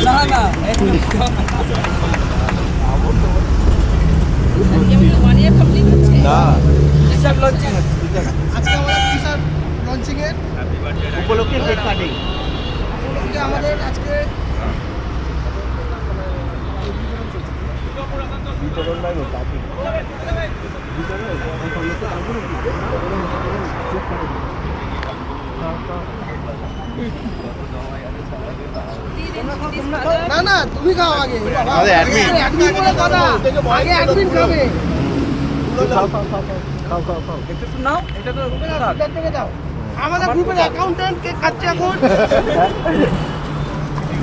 না না one year complete হচ্ছে না টিশার্ট লঞ্চিং হচ্ছে আজকে আমাদের টিশার্ট লঞ্চিং এর উপলক্ষে কেক কাটিং উপলক্ষে আমাদের আজকে বিতরণ নাই কাটিং না না তুমি খাও আগে আরে অ্যাডমিন অ্যাডমিন বলে কথা আগে অ্যাডমিন খাবে খাও একটু নাও এটা তো এটা থেকে দাও আমাদের গ্রুপের অ্যাকাউন্ট্যান্ট কে খাচ্ছে এখন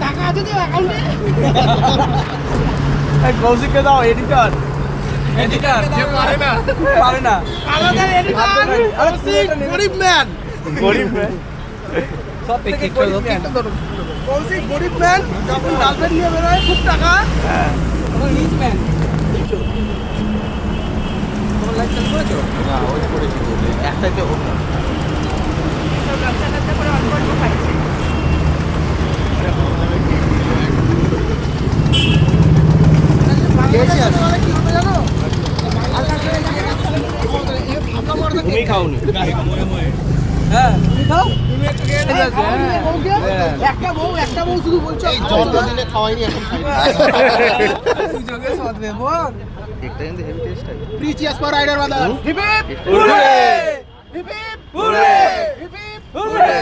টাকা আছে তো অ্যাকাউন্টে এই কৌশিককে দাও এডিটর এডিটর যে পারে না আমাদের এডিটর কৌশিক গরিব ম্যান সব থেকে গরিব ম্যান কৌশিক গরিব ম্যান যখন গার্লফ্রেন্ড নিয়ে বেরোয় খুব টাকা তখন রিচ ম্যান তোমার লাইট চালু করেছো না ওই করেছি বলে একটাতে ওটা সব ব্যবসা ব্যবসা করে অল্প অল্প খাচ্ছে কি হবে জানো তুমি খাওনি হ্যাঁ তুমি খাও তুমি একটু খেয়ে ঠিক আছে, হ্যাঁ। একটা বউ শুধু বলছো জন্মদিনে খাওয়াইনি এখন খাই সুযোগে সদ ব্যবহার কেকটা কিন্তু হেভি টেস্ট আছে free cheers for rider brother hip hip hooray hip hip hooray hip hip hurray